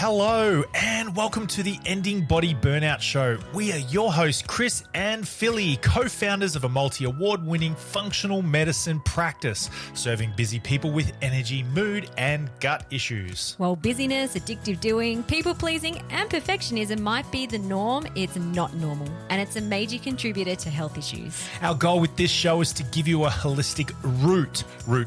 Hello and welcome to the Ending Body Burnout Show. We are your hosts, Chris and Philly, co-founders of a multi-award-winning functional medicine practice, serving busy people with energy, mood, and gut issues. While busyness, addictive doing, people-pleasing, and perfectionism might be the norm, it's not normal, and it's a major contributor to health issues. Our goal with this show is to give you a holistic root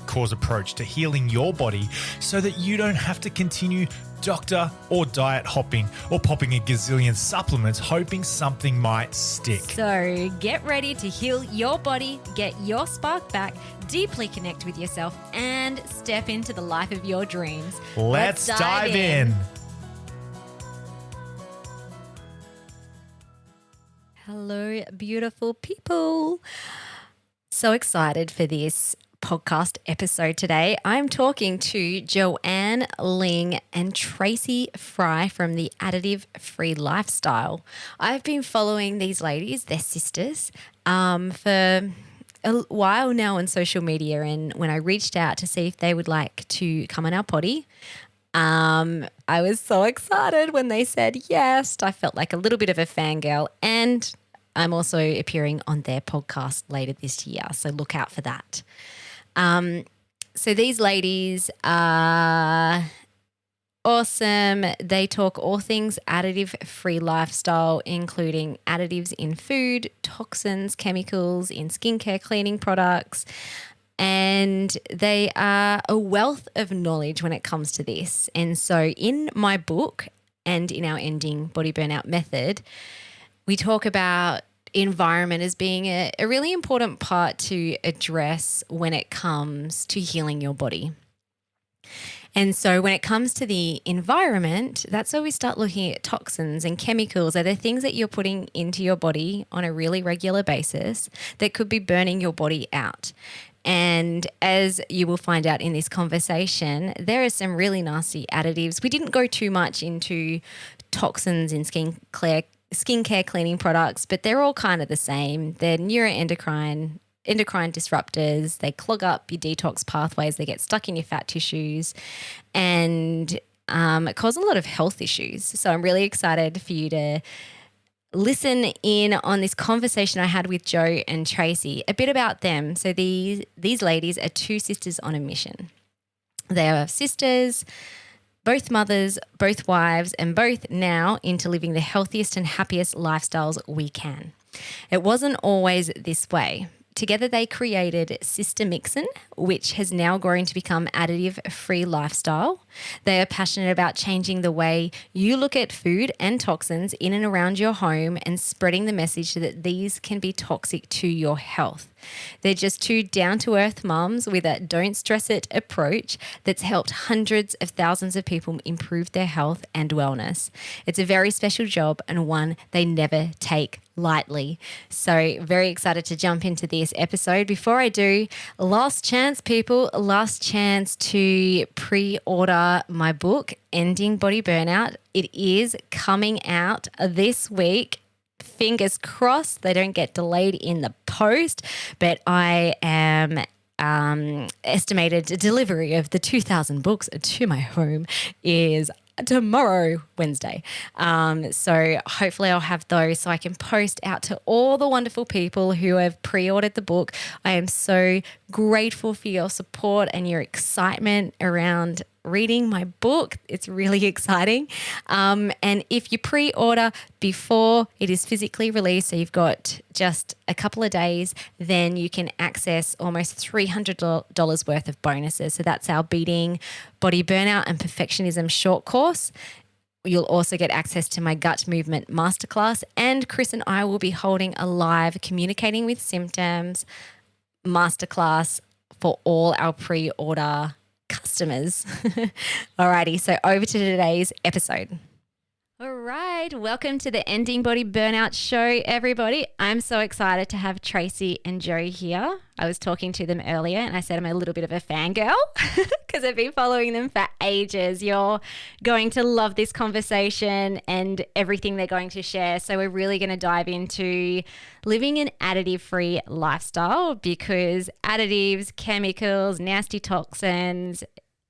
cause approach to healing your body so that you don't have to continue doctor or diet hopping or popping a gazillion supplements hoping something might stick. So get ready to heal your body, get your spark back, deeply connect with yourself, and step into the life of your dreams. Let's dive in. Hello, beautiful people. So excited for this podcast episode today. I'm talking to Joanne, Ling, and Tracey Fry from the Additive-Free Lifestyle. I've been following these ladies, they're sisters, for a while now on social media, and when I reached out to see if they would like to come on our potty, I was so excited when they said yes. I felt like a little bit of a fangirl, and I'm also appearing on their podcast later this year, so look out for that. So these ladies are awesome. They talk all things additive-free lifestyle, including additives in food, toxins, chemicals in skincare cleaning products, and they are a wealth of knowledge when it comes to this. And so in my book and in our Ending Body Burnout method, we talk about environment as being a really important part to address when it comes to healing your body. And so when it comes to the environment, that's where we start looking at toxins and chemicals. Are there things that you're putting into your body on a really regular basis that could be burning your body out? And as you will find out in this conversation, there are some really nasty additives. We didn't go too much into toxins in skincare cleaning products, but they're all kind of the same. They're endocrine disruptors. They clog up your detox pathways. They get stuck in your fat tissues and cause a lot of health issues. So I'm really excited for you to listen in on this conversation I had with Jo and Tracey, a bit about them. So these ladies are two sisters on a mission. They are sisters, both mothers, both wives, and both now into living the healthiest and happiest lifestyles we can. It wasn't always this way. Together they created Sistermixin, which has now grown to become Additive-Free Lifestyle. They are passionate about changing the way you look at food and toxins in and around your home and spreading the message that these can be toxic to your health. They're just two down-to-earth mums with a don't stress it approach that's helped hundreds of thousands of people improve their health and wellness. It's a very special job and one they never take lightly. So very excited to jump into this episode. Before I do, last chance people, last chance to pre-order my book, Ending Body Burnout. It is coming out this week. Fingers crossed they don't get delayed in the post, but I am estimated delivery of the 2,000 books to my home is tomorrow, Wednesday. So hopefully I'll have those so I can post out to all the wonderful people who have pre-ordered the book. I am so grateful for your support and your excitement around reading my book. It's really exciting. And if you pre-order before it is physically released, so you've got just a couple of days, then you can access almost $300 worth of bonuses. So that's our Beating Body Burnout and Perfectionism short course. You'll also get access to my gut movement masterclass, and Chris and I will be holding a live Communicating with Symptoms masterclass for all our pre-order customers. Alrighty, so over to today's episode. All right, welcome to the Ending Body Burnout Show, everybody. I'm so excited to have Tracey and Jo here. I was talking to them earlier and I said I'm a little bit of a fangirl because I've been following them for ages. You're going to love this conversation and everything they're going to share. So we're really going to dive into living an additive-free lifestyle because additives, chemicals, nasty toxins,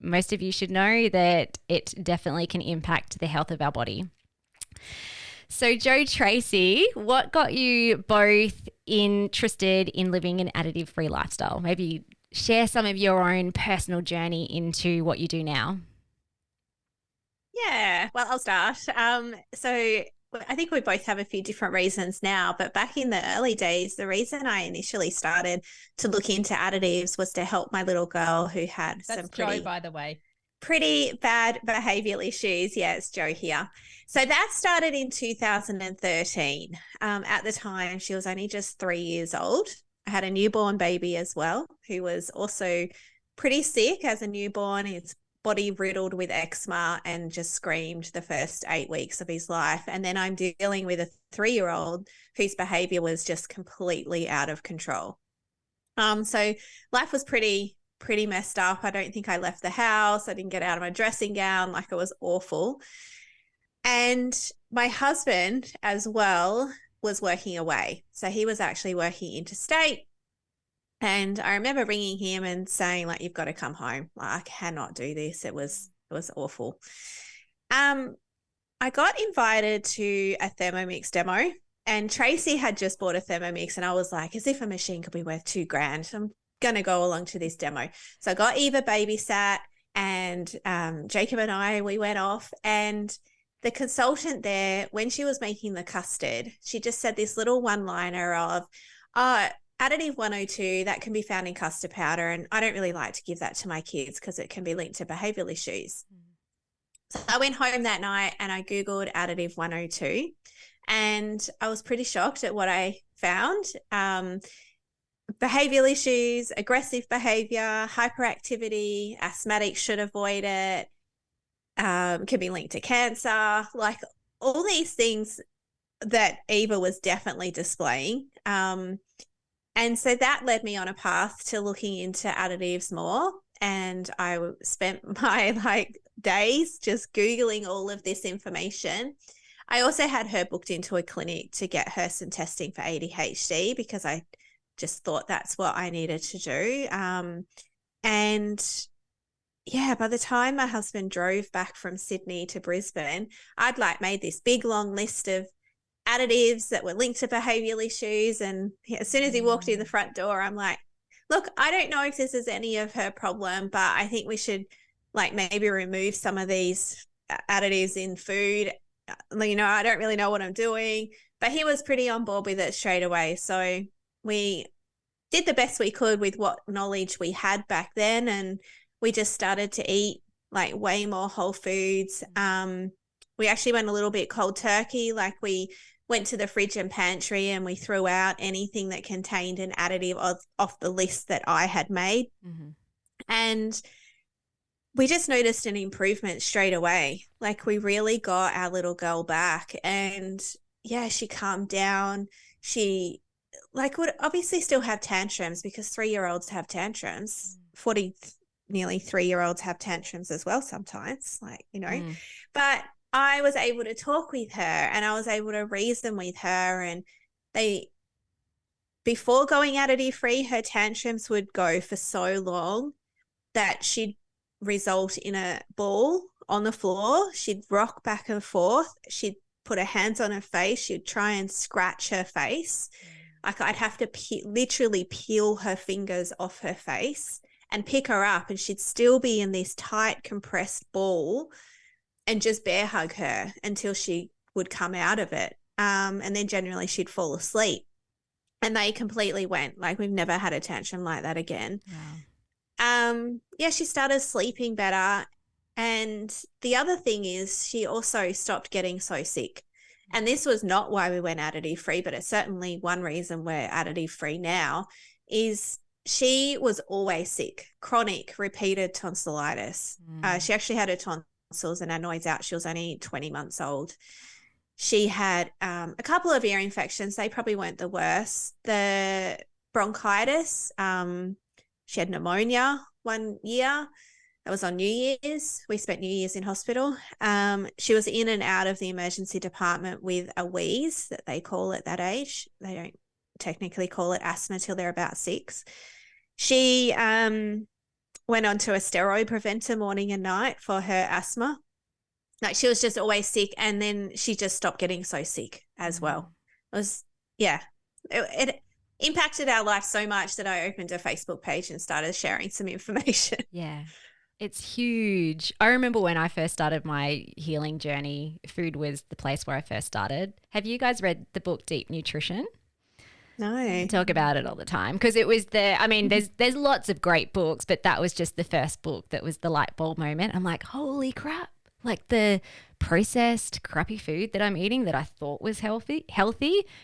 most of you should know that it definitely can impact the health of our body. So Jo Tracey, what got you both interested in living an additive-free lifestyle? Maybe share some of your own personal journey into what you do now. Yeah, well, I'll start. So I think we both have a few different reasons now, but back in the early days, the reason I initially started to look into additives was to help my little girl who had That's some pretty, Jo, by the way. pretty bad behavioural issues. Yeah, it's Jo here. So that started in 2013. At the time, she was only just 3 years old. I had a newborn baby as well, who was also pretty sick as a newborn. His body riddled with eczema and just screamed the first 8 weeks of his life. And then I'm dealing with a 3-year-old whose behaviour was just completely out of control. So life was pretty messed up. I don't think I left the house. I didn't get out of my dressing gown. Like, it was awful. And my husband as well was working away. So he was actually working interstate. And I remember ringing him and saying, like, you've got to come home. Like, I cannot do this. It was awful. I got invited to a Thermomix demo, and Tracy had just bought a Thermomix, and I was like, as if a machine could be worth $2,000. I'm going to go along to this demo. So I got Eva babysat, and Jacob and I, we went off, and the consultant there, when she was making the custard, she just said this little one-liner of, additive 102, that can be found in custard powder, and I don't really like to give that to my kids because it can be linked to behavioural issues. So I went home that night and I Googled additive 102, and I was pretty shocked at what I found. Behavioural issues, aggressive behaviour, hyperactivity, asthmatics should avoid it, can be linked to cancer, like all these things that Eva was definitely displaying. And so that led me on a path to looking into additives more. And I spent my days just Googling all of this information. I also had her booked into a clinic to get her some testing for ADHD because I just thought that's what I needed to do. And yeah, by the time my husband drove back from Sydney to Brisbane, I'd made this big long list of additives that were linked to behavioural issues. And as soon as he walked in the front door, I'm like, look, I don't know if this is any of her problem, but I think we should maybe remove some of these additives in food. I don't really know what I'm doing, but he was pretty on board with it straight away. So we did the best we could with what knowledge we had back then. And we just started to eat way more whole foods. We actually went a little bit cold turkey. We went to the fridge and pantry and we threw out anything that contained an additive off the list that I had made. Mm-hmm. And we just noticed an improvement straight away. We really got our little girl back, and yeah, she calmed down. She would obviously still have tantrums because 3-year-olds have tantrums. 40 nearly 3-year-olds have tantrums as well sometimes, but I was able to talk with her and I was able to reason with her, and before going additive free, her tantrums would go for so long that she'd result in a ball on the floor. She'd rock back and forth. She'd put her hands on her face. She'd try and scratch her face. I'd have to literally peel her fingers off her face and pick her up, and she'd still be in this tight compressed ball, and just bear hug her until she would come out of it. And then generally she'd fall asleep, and they completely went. We've never had a tantrum like that again. Wow. Yeah, she started sleeping better. And the other thing is she also stopped getting so sick. And this was not why we went additive free, but it's certainly one reason we're additive free now, is she was always sick, chronic, repeated tonsillitis. She actually had her tonsils and adenoids out. She was only 20 months old. She had a couple of ear infections. They probably weren't the worst. The bronchitis, she had pneumonia one year. That was on New Year's. We spent New Year's in hospital. She was in and out of the emergency department with a wheeze that they call at that age. They don't technically call it asthma till they're about 6. She went on to a steroid preventer morning and night for her asthma. Like she was just always sick, and then she just stopped getting so sick as well. It was, yeah, it impacted our life so much that I opened a Facebook page and started sharing some information. Yeah. It's huge. I remember when I first started my healing journey, food was the place where I first started. Have you guys read the book Deep Nutrition? No. I talk about it all the time because it was there's lots of great books, but that was just the first book that was the light bulb moment. I'm like, holy crap. Like the processed crappy food that I'm eating that I thought was healthy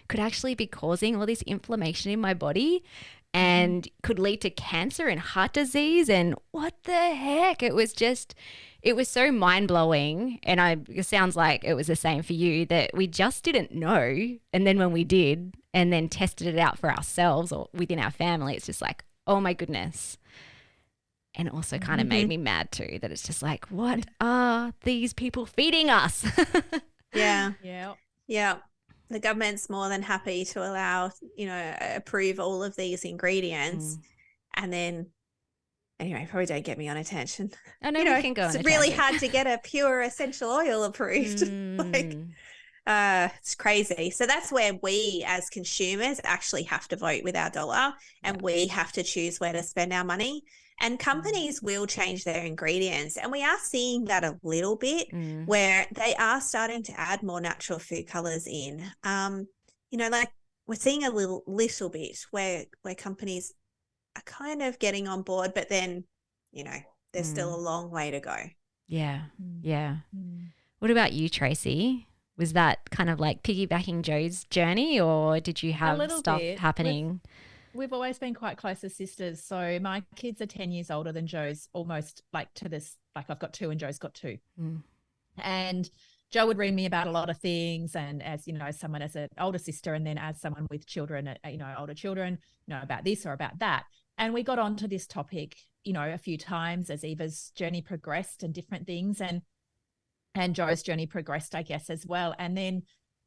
could actually be causing all this inflammation in my body and could lead to cancer and heart disease. And what the heck? It was so mind-blowing. And it sounds like it was the same for you, that we just didn't know. And then when we did and then tested it out for ourselves or within our family, it's just like, oh my goodness. And it also kind of made me mad too, that it's just like, what are these people feeding us? Yeah. Yeah. Yeah. The government's more than happy to allow, approve all of these ingredients. And then, anyway, probably don't get me on a tangent. I know we can go on It's a really tangent. hard to get a pure essential oil approved. It's crazy. So that's where we as consumers actually have to vote with our dollar, and we have to choose where to spend our money. And companies will change their ingredients. And we are seeing that a little bit where they are starting to add more natural food colors in. Like we're seeing a little bit where companies are kind of getting on board, but then, there's still a long way to go. Yeah. Yeah. What about you, Tracey? Was that kind of like piggybacking Jo's journey, or did you have stuff happening? We've always been quite close as sisters. So my kids are 10 years older than Jo's, almost like to this, like I've got 2 and Jo's got 2. And Jo would read me about a lot of things. And as, someone as an older sister, and then as someone with children, older children, about this or about that. And we got onto this topic, a few times as Eva's journey progressed and different things. And Jo's journey progressed, I guess, as well. And then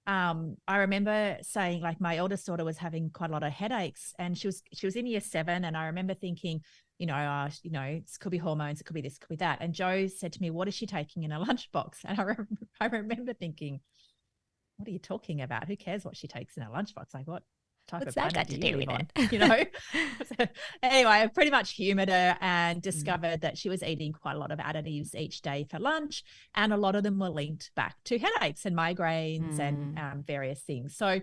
I remember saying, like, my eldest daughter was having quite a lot of headaches, and she was in year 7. And I remember thinking, it could be hormones, it could be this, it could be that. And Jo said to me, what is she taking in her lunchbox? And I remember thinking, what are you talking about? Who cares what she takes in her lunchbox? Like, what type What's of that planet got to do you do live with on? So, anyway, I pretty much humored her and discovered that she was eating quite a lot of additives each day for lunch, and a lot of them were linked back to headaches and migraines and various things. So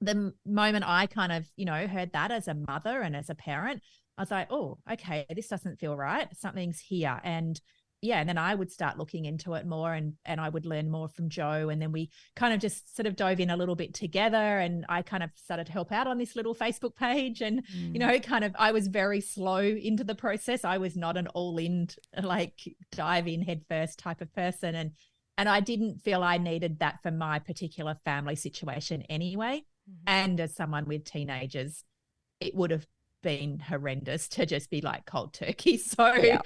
the moment I kind of, heard that as a mother and as a parent, I was like, oh, okay, this doesn't feel right. Something's here. And then I would start looking into it more, and I would learn more from Jo. And then we kind of just sort of dove in a little bit together, and I kind of started to help out on this little Facebook page. And, I was very slow into the process. I was not an all-in, like dive in head first type of person. And I didn't feel I needed that for my particular family situation anyway. And as someone with teenagers, it would have been horrendous to just be like cold turkey. So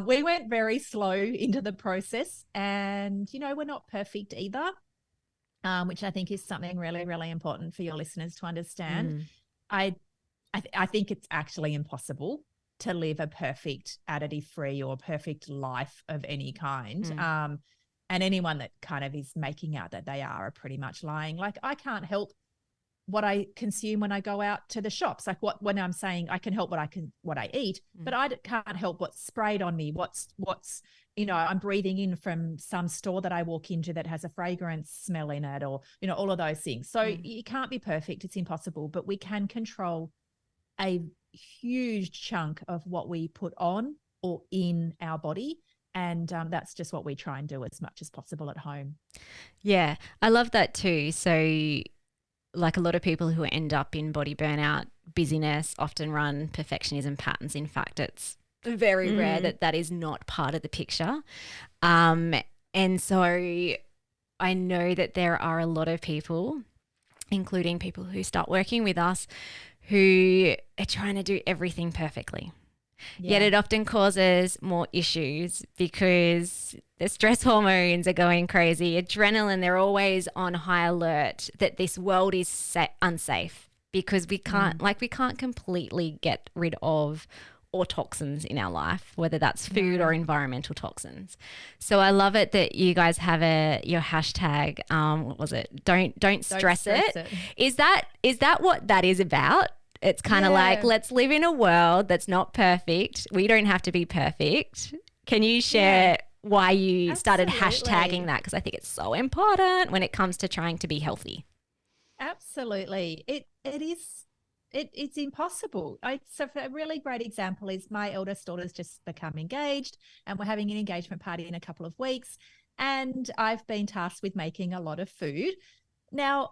we went very slow into the process, and we're not perfect either, which I think is something really, really important for your listeners to understand. I think it's actually impossible to live a perfect additive-free or perfect life of any kind. And anyone that kind of is making out that they are pretty much lying. Like, I can't help what I consume when I go out to the shops. Like, when I'm saying I can help what I eat, but I can't help what's sprayed on me, what's I'm breathing in from some store that I walk into that has a fragrance smell in it, or all of those things. So you can't be perfect, it's impossible, but we can control a huge chunk of what we put on or in our body. And that's just what we try and do as much as possible at home. Yeah, I love that too. So like a lot of people who end up in body burnout, busyness, often run perfectionism patterns. In fact, it's very rare that is not part of the picture. And so I know that there are a lot of people, including people who start working with us, who are trying to do everything perfectly. Yet it often causes more issues because the stress hormones are going crazy, adrenaline, they're always on high alert that this world is unsafe, because we can't completely get rid of or toxins in our life, whether that's food or environmental toxins. So I love it that you guys have your hashtag, what was it? Don't stress it. Is that what that is about? It's kind of like, let's live in a world that's not perfect. We don't have to be perfect. Can you share why you started hashtagging that? Because I think it's so important when it comes to trying to be healthy. Absolutely. It's impossible. So a really great example is my eldest daughter's just become engaged, and we're having an engagement party in a couple of weeks. And I've been tasked with making a lot of food. Now,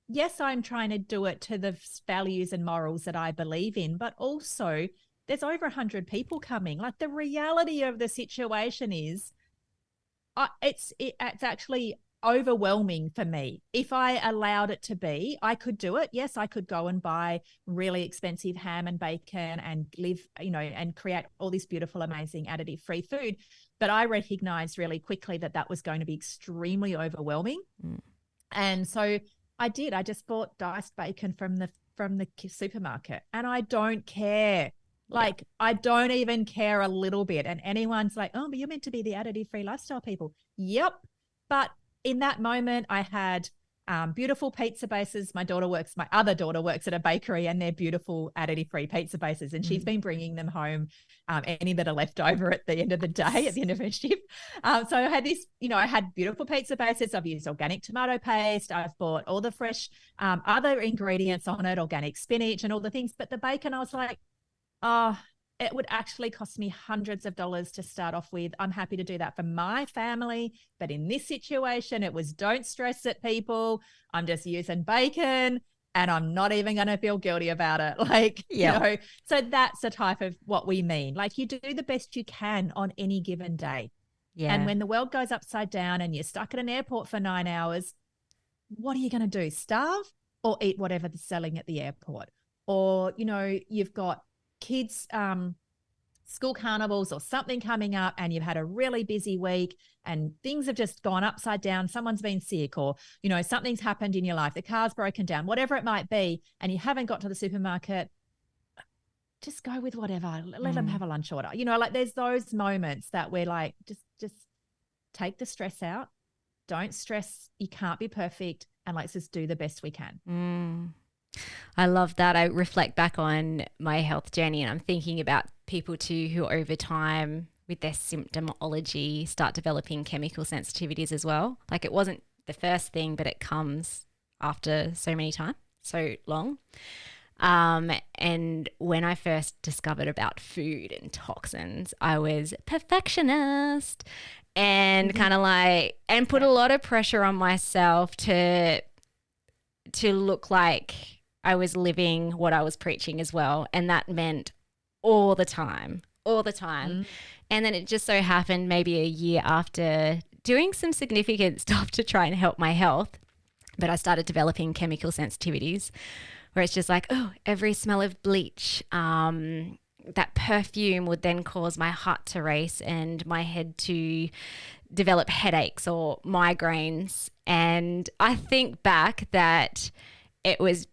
yes, I'm trying to do it to the values and morals that I believe in, but also there's over 100 people coming. Like, the reality of the situation is it's actually overwhelming for me. If I allowed it to be, I could do it. Yes, I could go and buy really expensive ham and bacon and live, and create all this beautiful, amazing additive-free food. But I recognized really quickly that was going to be extremely overwhelming. And so I did. I just bought diced bacon from the supermarket, and I don't care. Like, I don't even care a little bit. And anyone's like, oh, but you're meant to be the additive-free lifestyle people. Yep. But in that moment, I had beautiful pizza bases. My other daughter works at a bakery, and they're beautiful additive-free pizza bases. And she's been bringing them home, any that are left over at the end of the day, at the end of her shift. So I had this, I had beautiful pizza bases. I've used organic tomato paste. I've bought all the fresh other ingredients on it, organic spinach and all the things. But the bacon, I was like, it would actually cost me hundreds of dollars to start off with. I'm happy to do that for my family. But in this situation, it was, don't stress it, people. I'm just using bacon, and I'm not even going to feel guilty about it. So that's the type of what we mean. Like, you do the best you can on any given day. Yeah. And when the world goes upside down and you're stuck at an airport for 9 hours, what are you going to do? Starve or eat whatever they're selling at the airport? Or, you've got kids, school carnivals or something coming up, and you've had a really busy week and things have just gone upside down. Someone's been sick, or, something's happened in your life. The car's broken down, whatever it might be, and you haven't got to the supermarket. Just go with whatever. Let them have a lunch order. There's those moments that we're like, just take the stress out. Don't stress. You can't be perfect, and let's just do the best we can. I love that. I reflect back on my health journey, and I'm thinking about people too who over time with their symptomology start developing chemical sensitivities as well. Like, it wasn't the first thing, but it comes after so long. And when I first discovered about food and toxins, I was perfectionist and kind of like, and put a lot of pressure on myself to look like I was living what I was preaching as well. And that meant all the time. And then it just so happened maybe a year after doing some significant stuff to try and help my health, but I started developing chemical sensitivities where it's just like, every smell of bleach, that perfume would then cause my heart to race and my head to develop headaches or migraines. And I think back that it was,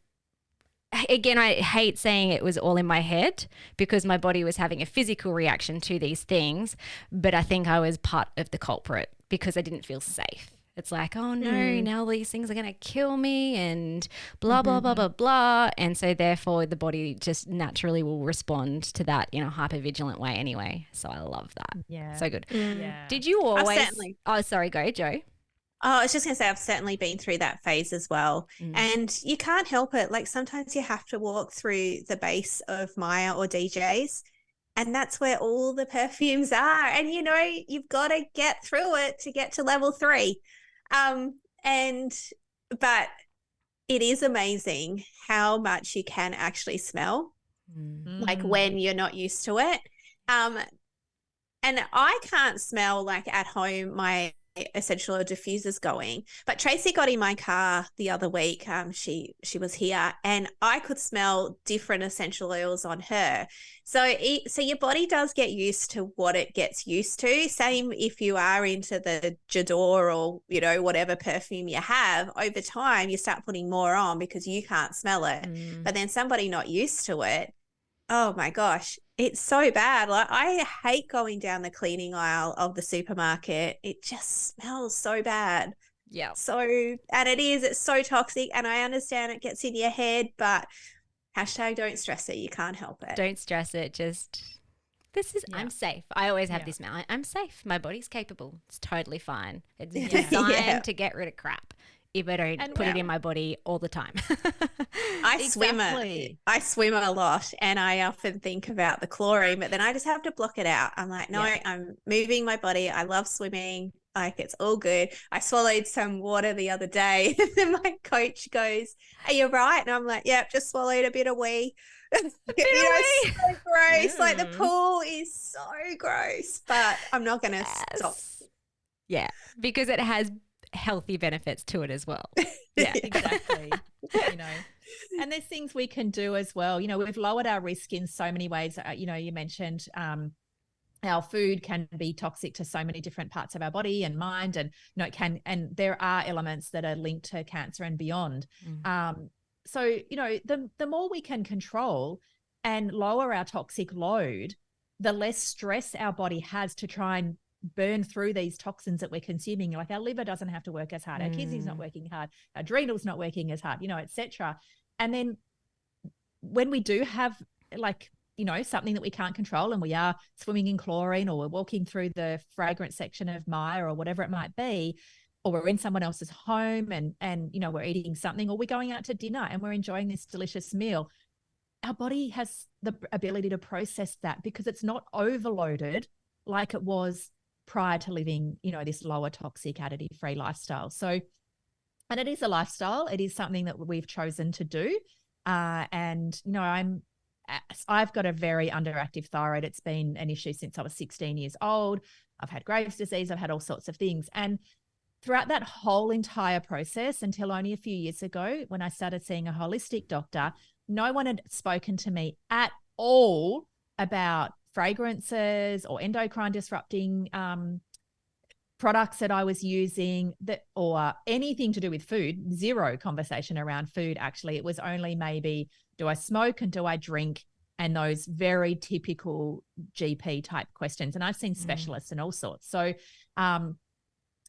again, I hate saying it was all in my head because my body was having a physical reaction to these things, but I think I was part of the culprit because I didn't feel safe. It's like, oh no, now these things are going to kill me and blah, blah, blah, blah, blah. And so therefore the body just naturally will respond to that in a hypervigilant way anyway. So I love that. Yeah. So good. Yeah. Did you always, oh, sorry, go, Jo. Oh, I was just going to say, I've certainly been through that phase as well. And you can't help it. Like, sometimes you have to walk through the base of Maya or DJ's, and that's where all the perfumes are. And, you've got to get through it to get to level 3. But it is amazing how much you can actually smell, like when you're not used to it. And I can't smell, like, at home my essential oil diffusers going, but Tracey got in my car the other week. She was here, and I could smell different essential oils on her. So your body does get used to what it gets used to. Same if you are into the J'adore or whatever perfume you have. Over time, you start putting more on because you can't smell it. But then somebody not used to it, Oh my gosh, it's so bad. Like, I hate going down the cleaning aisle of the supermarket. It just smells so bad. Yeah. And it's so toxic, and I understand it gets in your head, but hashtag don't stress it. You can't help it. Don't stress it. Just, I'm safe. I always have this, I'm safe. My body's capable. It's totally fine. It's designed to get rid of crap if I don't put it in my body all the time. I swim a lot, and I often think about the chlorine, but then I just have to block it out. I'm like, no, I'm moving my body. I love swimming. Like, it's all good. I swallowed some water the other day, and then my coach goes, "Are you right?" And I'm like, "Yep, just swallowed a bit of wee." It's so gross. Like, the pool is so gross, but I'm not going to stop. Yeah, because it has healthy benefits to it as well. Yeah, exactly. And there's things we can do as well. We've lowered our risk in so many ways. You mentioned our food can be toxic to so many different parts of our body and mind, and it can, and there are elements that are linked to cancer and beyond. So the more we can control and lower our toxic load, the less stress our body has to try and burn through these toxins that we're consuming. Like, our liver doesn't have to work as hard, our kidneys not working hard, our adrenals not working as hard, etc. And then when we do have something that we can't control, and we are swimming in chlorine, or we're walking through the fragrance section of Maya or whatever it might be, or we're in someone else's home and we're eating something, or we're going out to dinner and we're enjoying this delicious meal, our body has the ability to process that because it's not overloaded like it was prior to living, this lower toxic additive-free lifestyle. So, and it is a lifestyle. It is something that we've chosen to do. And, I've got a very underactive thyroid. It's been an issue since I was 16 years old. I've had Graves' disease. I've had all sorts of things. And throughout that whole entire process, until only a few years ago, when I started seeing a holistic doctor, no one had spoken to me at all about fragrances or endocrine disrupting products that I was using, or anything to do with food. Zero conversation around food, actually. It was only maybe, do I smoke and do I drink? And those very typical GP type questions. And I've seen specialists and all sorts. So, and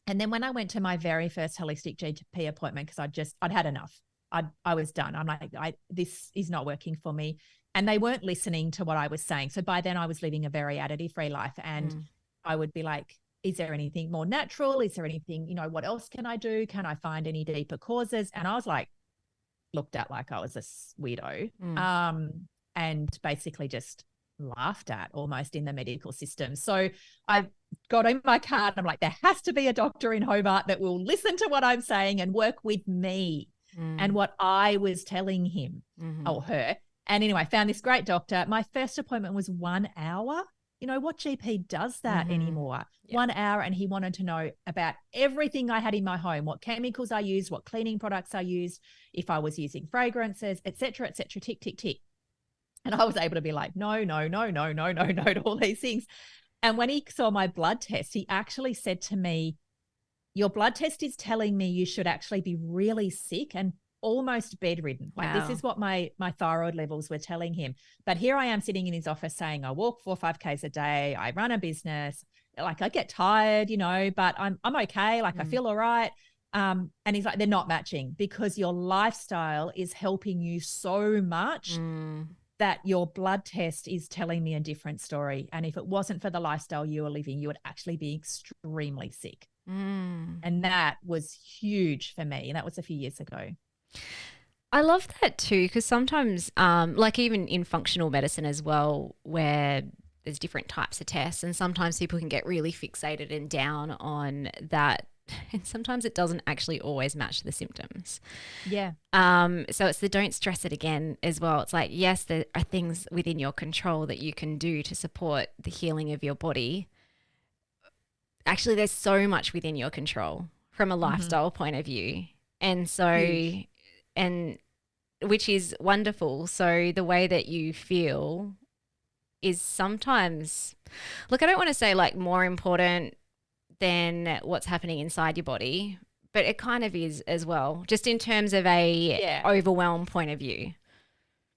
then when I went to my very first holistic GP appointment, because I'd had enough. I was done. I'm like, this is not working for me. And they weren't listening to what I was saying. So by then I was living a very additive-free life, and I would be like, is there anything more natural? Is there anything, what else can I do? Can I find any deeper causes? And I was like, looked at like I was a weirdo, and basically just laughed at almost in the medical system. So I got in my car and I'm like, there has to be a doctor in Hobart that will listen to what I'm saying and work with me and what I was telling him or her. And anyway, I found this great doctor. My first appointment was 1 hour. What GP does that anymore? Yeah. 1 hour, and he wanted to know about everything I had in my home, what chemicals I used, what cleaning products I used, if I was using fragrances, et cetera, tick, tick, tick. And I was able to be like, no, to all these things. And when he saw my blood test, he actually said to me, your blood test is telling me you should actually be really sick and almost bedridden. Like, this is what my thyroid levels were telling him. But here I am sitting in his office saying, I walk 4 or 5Ks a day. I run a business. Like, I get tired, but I'm okay. Like, I feel all right. And he's like, they're not matching, because your lifestyle is helping you so much that your blood test is telling me a different story. And if it wasn't for the lifestyle you were living, you would actually be extremely sick. And that was huge for me. And that was a few years ago. I love that too, because sometimes, like even in functional medicine as well, where there's different types of tests, and sometimes people can get really fixated and down on that, and sometimes it doesn't actually always match the symptoms. Yeah. So it's the don't stress it again as well. It's like, yes, there are things within your control that you can do to support the healing of your body. Actually, there's so much within your control from a lifestyle point of view. And so, and which is wonderful. So the way that you feel is sometimes, look, I don't want to say like more important than what's happening inside your body, but it kind of is as well, just in terms of a overwhelmed point of view.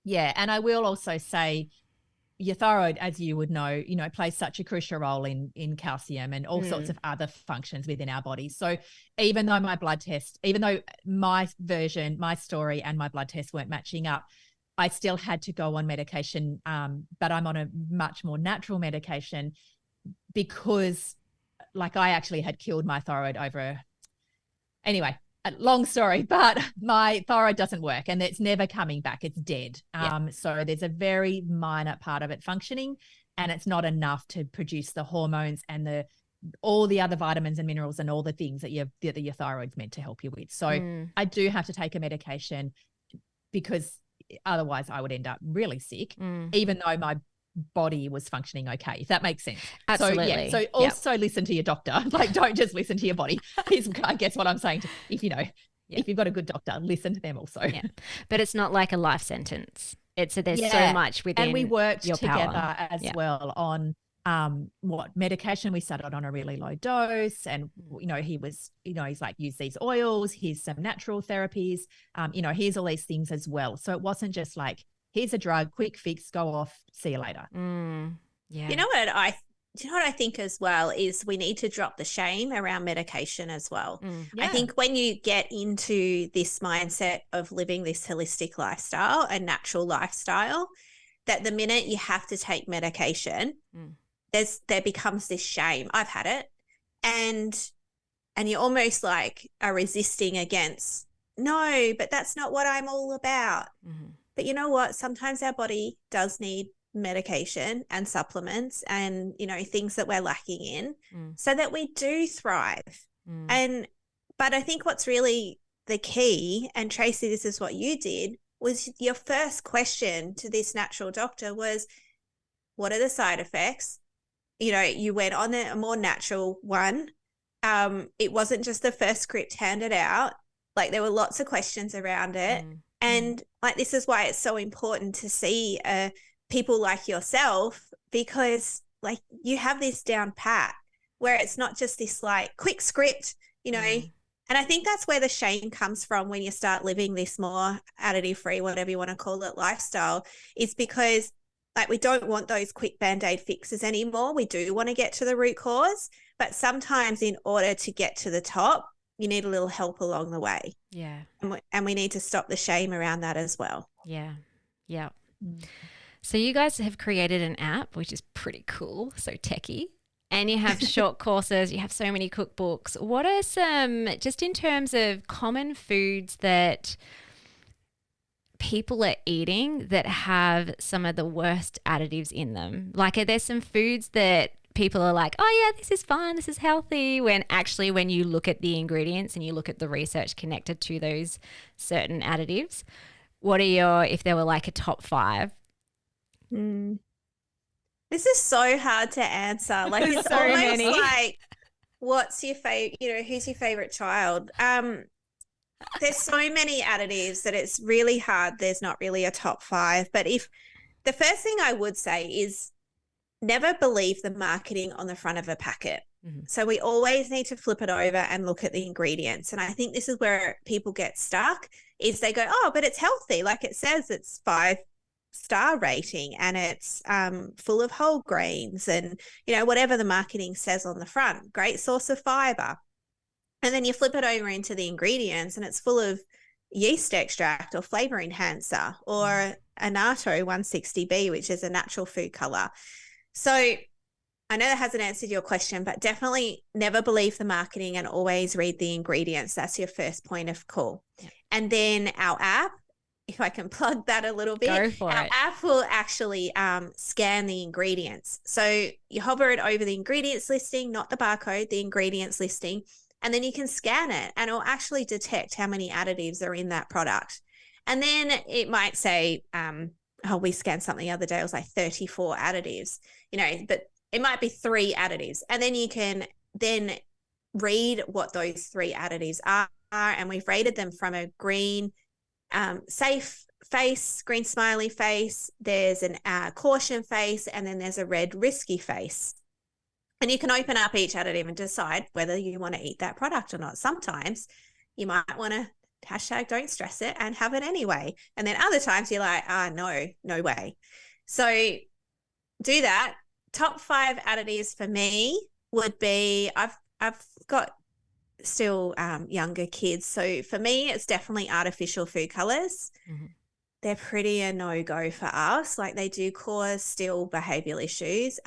Yeah. And I will also say, your thyroid, as you would know, plays such a crucial role in calcium and all sorts of other functions within our bodies. So even though my story and my blood tests weren't matching up, I still had to go on medication, but I'm on a much more natural medication because I actually had killed my thyroid anyway, a long story, but my thyroid doesn't work and it's never coming back. It's dead. So there's a very minor part of it functioning, and it's not enough to produce the hormones and all the other vitamins and minerals and all the things that your thyroid's meant to help you with. So I do have to take a medication because otherwise I would end up really sick, even though my body was functioning okay, if that makes sense. Absolutely. So also listen to your doctor. Don't just listen to your body is, I guess, what I'm saying. If you've got a good doctor, listen to them also. Yeah. But it's not like a life sentence. There's so much within. And we worked together power. as well on what medication. We started on a really low dose, and he's like, use these oils, here's some natural therapies, here's all these things as well. So it wasn't just like, here's a drug, quick fix, go off, see you later. Yeah. You know what I think as well is we need to drop the shame around medication as well. I think when you get into this mindset of living this holistic lifestyle, a natural lifestyle, that the minute you have to take medication, there becomes this shame. I've had it. And you almost like are resisting against, no, but that's not what I'm all about. But you know what? Sometimes our body does need medication and supplements and, things that we're lacking in so that we do thrive. But I think what's really the key, and Tracey, this is what you did, was your first question to this natural doctor was, what are the side effects? You went on a more natural one. It wasn't just the first script handed out. Like, there were lots of questions around it. And this is why it's so important to see people like yourself, because you have this down pat where it's not just this quick script, and I think that's where the shame comes from when you start living this more additive-free, whatever you want to call it, lifestyle, is because we don't want those quick Band-Aid fixes anymore. We do want to get to the root cause, but sometimes in order to get to the top, you need a little help along the way. Yeah. And we need to stop the shame around that as well. Yeah. Yeah. So you guys have created an app, which is pretty cool. So techie. And you have short courses. You have so many cookbooks. What are some, just in terms of common foods that people are eating that have some of the worst additives in them? Are there some foods that people are like, oh yeah, this is fine, this is healthy, when actually when you look at the ingredients and you look at the research connected to those certain additives, what are if there were a top 5? This is so hard to answer. It's so almost many. What's your favorite, who's your favorite child? There's so many additives that it's really hard. There's not really a top 5, but if the first thing I would say is never believe the marketing on the front of a packet. So we always need to flip it over and look at the ingredients. And I think this is where people get stuck, is they go, oh, but it's healthy. It says it's 5-star rating and it's full of whole grains and, whatever the marketing says on the front, great source of fiber. And then you flip it over into the ingredients and it's full of yeast extract or flavor enhancer or annatto 160B, which is a natural food color. So I know that hasn't answered your question, but definitely never believe the marketing and always read the ingredients. That's your first point of call. Yeah. And then our app, if I can plug that a little bit, go for our it. app will actually scan the ingredients. So you hover it over the ingredients listing, not the barcode, the ingredients listing, and then you can scan it and it'll actually detect how many additives are in that product. And then it might say, we scanned something the other day, it was 34 additives, but it might be 3 additives. And then you can then read what those 3 additives are. And we've rated them from a green, safe face, green smiley face. There's an caution face, and then there's a red risky face. And you can open up each additive and decide whether you want to eat that product or not. Sometimes you might want to #don't stress it and have it anyway. And then other times you're like, no way. So do that. Top 5 additives for me would be, I've got still younger kids. So for me, it's definitely artificial food colors. Mm-hmm. They're pretty a no-go for us. Like they do cause still behavioral issues.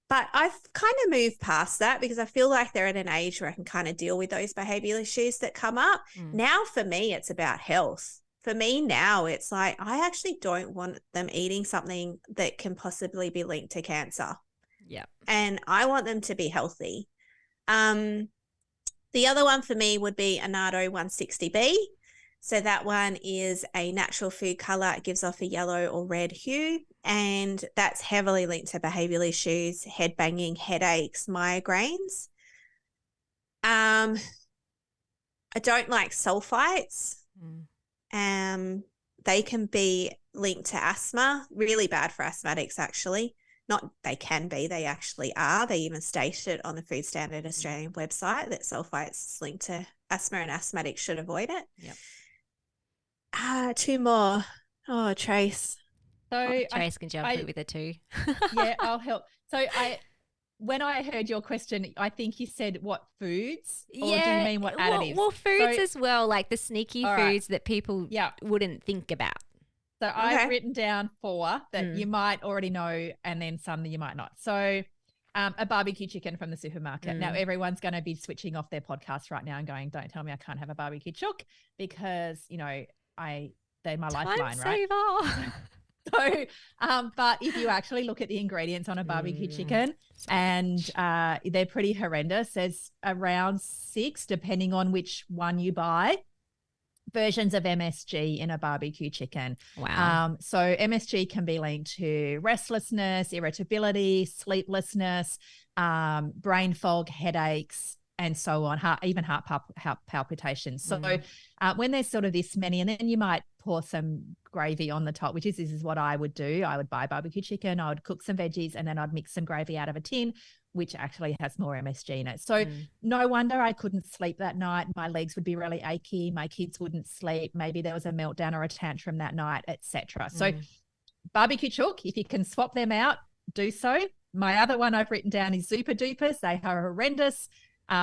But I've kind of moved past that because I feel like they're at an age where I can kind of deal with those behavioral issues that come up. Now for me, it's about health. For me now, it's like I actually don't want them eating something that can possibly be linked to cancer. Yeah. And I want them to be healthy. The other one for me would be Annatto 160B. So that one is a natural food color. It gives off a yellow or red hue, and that's heavily linked to behavioral issues, head banging, headaches, migraines. I don't like sulfites. They can be linked to asthma, really bad for asthmatics actually. Not they can be, they actually are. They even state it on the Food Standard Australian website that sulfites linked to asthma and asthmatics should avoid it. Yep. 2 more. Oh, Trace. So Trace can jump in with it too. Yeah, I'll help. So when I heard your question, I think you said what foods, or do you mean what additives? Well, foods as well, like the sneaky foods that people wouldn't think about. So I've written down 4 that you might already know, and then some that you might not. So a barbecue chicken from the supermarket. Now everyone's going to be switching off their podcast right now and going, don't tell me I can't have a barbecue chook, because, you know, they're my lifeline, right? So, but if you actually look at the ingredients on a barbecue chicken, and they're pretty horrendous. There's around 6, depending on which one you buy, versions of MSG in a barbecue chicken. Wow. So MSG can be linked to restlessness, irritability, sleeplessness, brain fog, headaches, and so on, even heart palpitations. So when there's sort of this many, and then you might pour some gravy on the top, which is this is what I would do. I would buy barbecue chicken, I would cook some veggies, and then I'd mix some gravy out of a tin, which actually has more MSG in it. So no wonder I couldn't sleep that night. My legs would be really achy. My kids wouldn't sleep. Maybe there was a meltdown or a tantrum that night, etc. So barbecue chook, if you can swap them out, do so. My other one I've written down is Super Dupers. They are horrendous.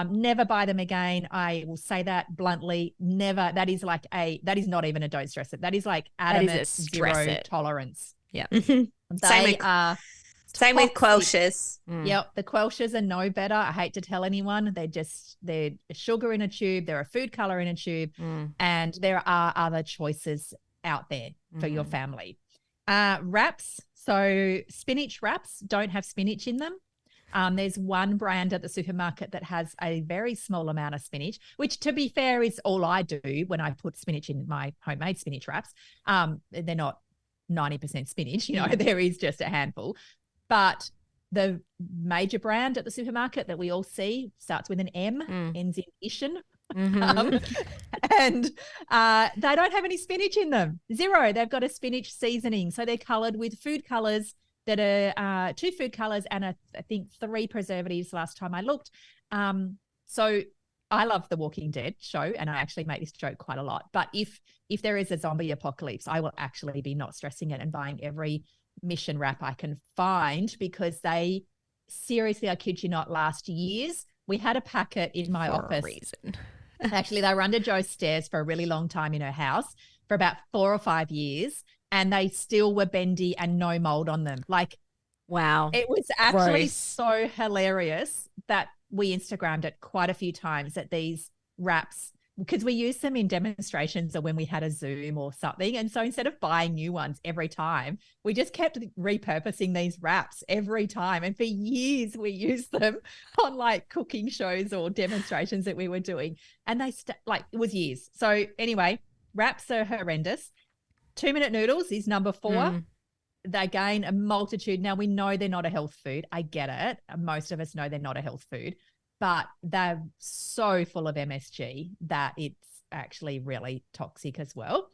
Never buy them again. I will say that bluntly. Never. That is not even a don't stress it. That is like adamant zero tolerance. Yeah. Same with Quelch's. Yep. The Quelch's are no better. I hate to tell anyone. They're sugar in a tube. They're a food color in a tube. And there are other choices out there for your family. Wraps. So spinach wraps don't have spinach in them. There's one brand at the supermarket that has a very small amount of spinach, which, to be fair, is all I do when I put spinach in my homemade spinach wraps. They're not 90% spinach, there is just a handful. But the major brand at the supermarket that we all see starts with an M, ends in Ishin. And they don't have any spinach in them. 0. They've got a spinach seasoning. So they're colored with food colors that are 2 food colors and I think 3 preservatives last time I looked. So I love the Walking Dead show, and I actually make this joke quite a lot. But if there is a zombie apocalypse, I will actually be not stressing it and buying every Mission wrap I can find, because they seriously, I kid you not, last years. We had a packet in my office. Actually, they were under Jo's stairs for a really long time in her house for about 4 or 5 years. And they still were bendy and no mold on them. Like, wow. It was actually so hilarious that we Instagrammed it quite a few times, that these wraps, because we used them in demonstrations or when we had a Zoom or something. And so instead of buying new ones every time, we just kept repurposing these wraps every time. And for years we used them on like cooking shows or demonstrations that we were doing. And they it was years. So anyway, wraps are horrendous. 2-minute noodles is number 4. They gain a multitude. Now, we know they're not a health food. I get it. Most of us know they're not a health food, but they're so full of MSG that it's actually really toxic as well.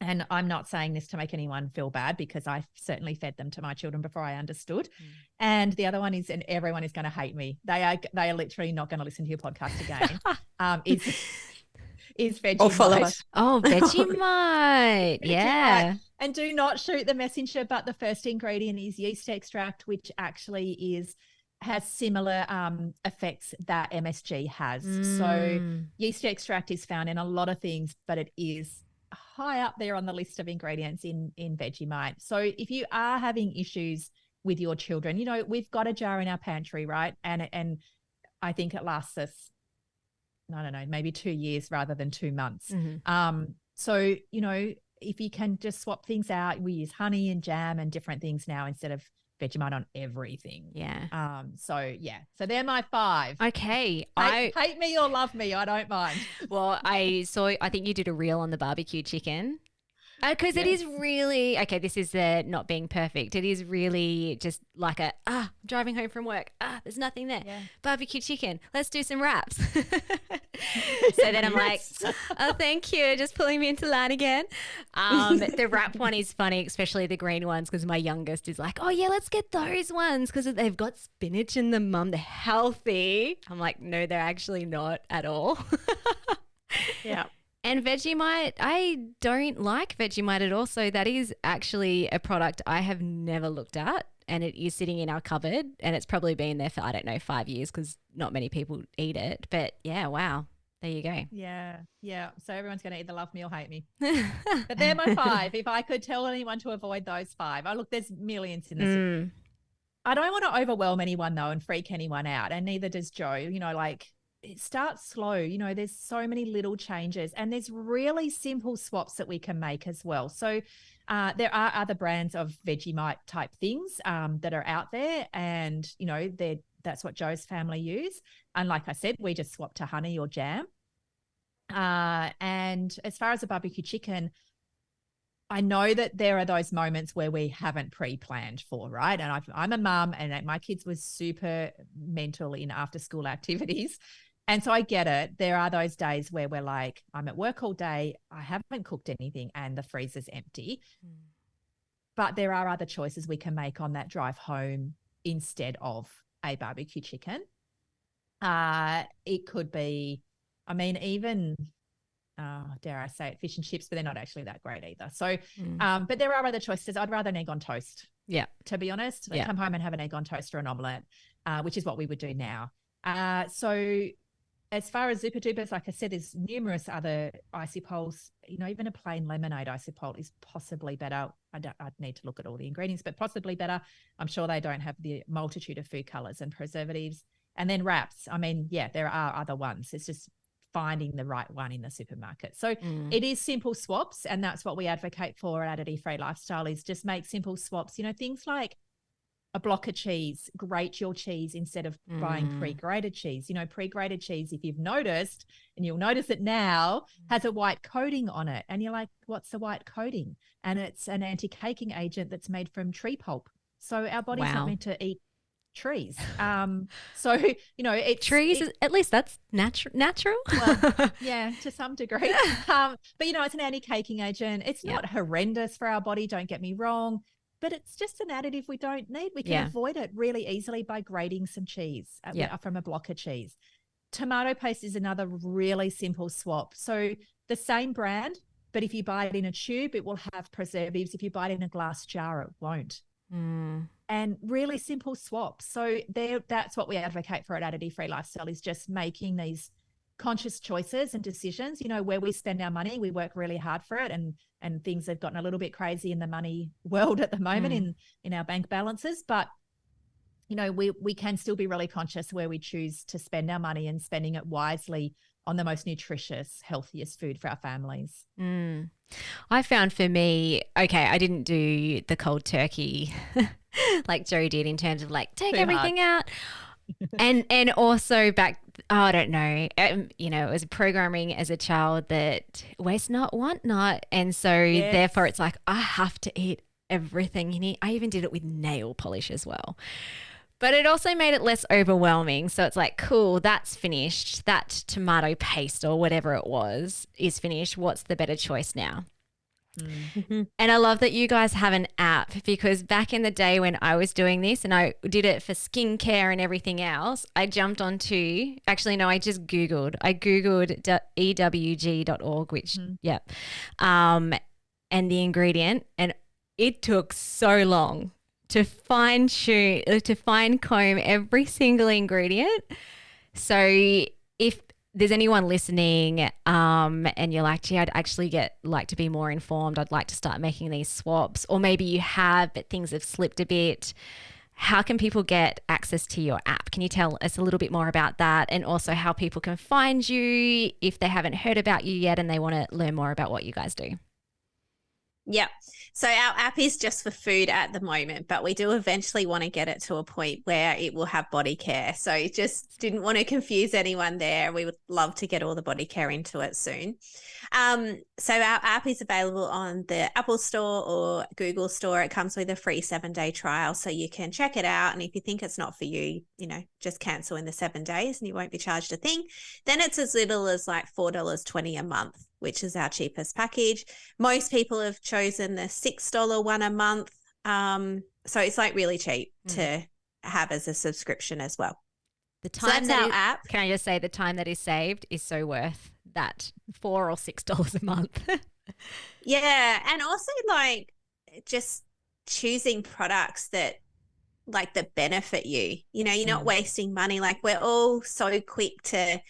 And I'm not saying this to make anyone feel bad, because I certainly fed them to my children before I understood. And the other one is, and everyone is going to hate me, they are literally not going to listen to your podcast again, is Or full of Vegemite. it. Oh, Vegemite. Yeah. And do not shoot the messenger, but the first ingredient is yeast extract, which actually has similar effects that MSG has. So yeast extract is found in a lot of things, but it is high up there on the list of ingredients in Vegemite. So if you are having issues with your children, you know, we've got a jar in our pantry, right? And I think it lasts us, I don't know, maybe 2 years rather than 2 months. So, you know, if you can just swap things out, we use honey and jam and different things now instead of Vegemite on everything. Yeah. So they're my 5. Okay. Hate me or love me, I don't mind. Well, I think you did a reel on the barbecue chicken. Because it is really, okay, this is the not being perfect. It is really just like I'm driving home from work. There's nothing there. Yeah. Barbecue chicken. Let's do some wraps. So then I'm like, oh, thank you. Just pulling me into line again. The wrap one is funny, especially the green ones, because my youngest is like, oh, yeah, let's get those ones because they've got spinach in them, Mum. They're healthy. I'm like, no, they're actually not at all. Yeah. And Vegemite, I don't like Vegemite at all. So that is actually a product I have never looked at, and it is sitting in our cupboard, and it's probably been there for, I don't know, 5 years because not many people eat it. But yeah, wow. There you go. Yeah. Yeah. So everyone's going to either love me or hate me. But they're my 5. If I could tell anyone to avoid those 5. Oh, look, there's millions in this. I don't want to overwhelm anyone though and freak anyone out, and neither does Jo. You know, like, it starts slow. You know, there's so many little changes, and there's really simple swaps that we can make as well. So there are other brands of Vegemite type things that are out there, and, you know, that's what Jo's family use. And like I said, we just swap to honey or jam. And as far as a barbecue chicken, I know that there are those moments where we haven't pre-planned for, right? And I'm a mum, and my kids were super mental in after-school activities. And so I get it. There are those days where we're like, I'm at work all day, I haven't cooked anything, and the freezer's empty. But there are other choices we can make on that drive home instead of a barbecue chicken. It could be, I mean, even, dare I say it, fish and chips, but they're not actually that great either. So, but there are other choices. I'd rather an egg on toast. Yeah. To be honest, come home and have an egg on toast or an omelette, which is what we would do now. So as far as super dupers, like I said, there's numerous other isopoles. You know, even a plain lemonade isopole is possibly better. I'd need to look at all the ingredients, but possibly better. I'm sure they don't have the multitude of food colors and preservatives. And then wraps. I mean, yeah, there are other ones. It's just finding the right one in the supermarket. So it is simple swaps, and that's what we advocate for at Additive-Free Lifestyle, is just make simple swaps. You know, things like a block of cheese, grate your cheese instead of buying pre-grated cheese. You know, pre-grated cheese, if you've noticed, and you'll notice it now, has a white coating on it. And you're like, what's the white coating? And it's an anti-caking agent that's made from tree pulp. So our body's not meant to eat trees. So, you know, trees, at least that's natural. Well, yeah, to some degree. But, you know, it's an anti-caking agent. It's not horrendous for our body, don't get me wrong, but it's just an additive we don't need. We can avoid it really easily by grating some cheese from a block of cheese. Tomato paste is another really simple swap. So the same brand, but if you buy it in a tube, it will have preservatives. If you buy it in a glass jar, it won't. And really simple swaps. So that's what we advocate for at Additive-Free Lifestyle, is just making these conscious choices and decisions. You know, where we spend our money, we work really hard for it, and things have gotten a little bit crazy in the money world at the moment in our bank balances. But, you know, we can still be really conscious where we choose to spend our money, and spending it wisely on the most nutritious, healthiest food for our families. I found for me, okay, I didn't do the cold turkey like Jo did, in terms of like take everything out. and also I don't know, you know, it was programming as a child that waste not, want not. And so therefore it's like, I have to eat everything you need. I even did it with nail polish as well. But it also made it less overwhelming. So it's like, cool, that's finished. That tomato paste or whatever it was is finished. What's the better choice now? And I love that you guys have an app, because back in the day when I was doing this and I did it for skincare and everything else, I jumped onto, actually, no, I just Googled. I Googled ewg.org, which, and the ingredient, and it took so long to fine comb every single ingredient. So if there's anyone listening and you're like, gee, I'd actually like to be more informed, I'd like to start making these swaps, or maybe you have but things have slipped a bit, how can people get access to your app? Can you tell us a little bit more about that, and also how people can find you if they haven't heard about you yet and they want to learn more about what you guys do? Yep. So our app is just for food at the moment, but we do eventually want to get it to a point where it will have body care. So just didn't want to confuse anyone there. We would love to get all the body care into it soon. So our app is available on the Apple Store or Google Store. It comes with a free 7-day trial, so you can check it out. And if you think it's not for you, just cancel in the 7 days and you won't be charged a thing. Then it's as little as like $4.20 a month, which is our cheapest package. Most people have chosen the $6 one a month. So it's like really cheap to have as a subscription as well. The time so that's our app. Can I just say the time that is saved is so worth that $4 or $6 a month. Yeah. And also like just choosing products that benefit you. You're not wasting money. Like we're all so quick to,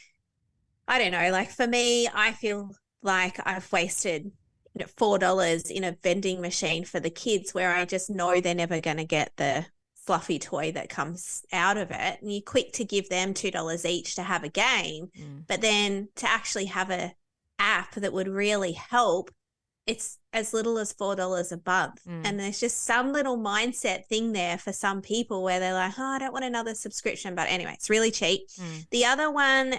I don't know, like for me, I feel like I've wasted $4 in a vending machine for the kids where I just know they're never going to get the fluffy toy that comes out of it. And you're quick to give them $2 each to have a game. But then to actually have a app that would really help, it's as little as $4 a month. And there's just some little mindset thing there for some people where they're like, oh, I don't want another subscription. But anyway, it's really cheap. The other one,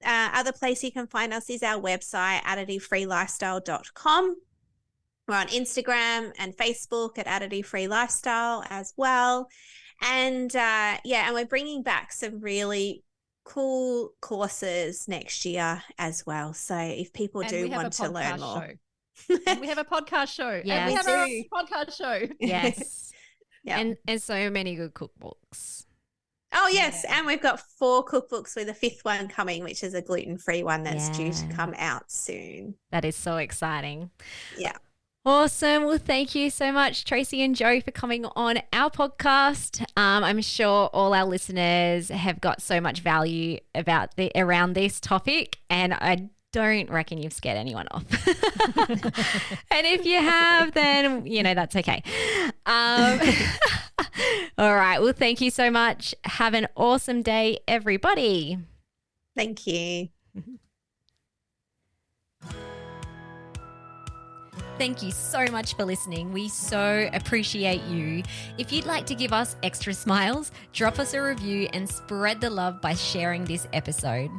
other place you can find us is our website, additive-free-lifestyle.com. We're on Instagram and Facebook at Additive-Free Lifestyle as well. And and we're bringing back some really cool courses next year as well. So if people do want to learn more. And we have a podcast show. Yeah, and we have our own podcast show. Yes. Yeah. And so many good cookbooks. Oh, yes. Yeah. And we've got 4 cookbooks with a 5th one coming, which is a gluten-free one that's due to come out soon. That is so exciting. Yeah. Awesome. Well, thank you so much, Tracey and Jo, for coming on our podcast. I'm sure all our listeners have got so much value around this topic, and I don't reckon you've scared anyone off. And if you have, then, that's okay. All right. Well, thank you so much. Have an awesome day, everybody. Thank you. Thank you so much for listening. We so appreciate you. If you'd like to give us extra smiles, drop us a review and spread the love by sharing this episode.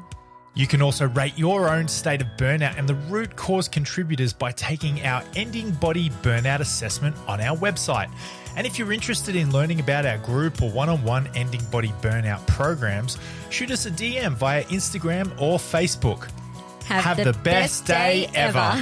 You can also rate your own state of burnout and the root cause contributors by taking our Ending Body Burnout Assessment on our website. And if you're interested in learning about our group or one-on-one Ending Body Burnout programs, shoot us a DM via Instagram or Facebook. Have the best day ever.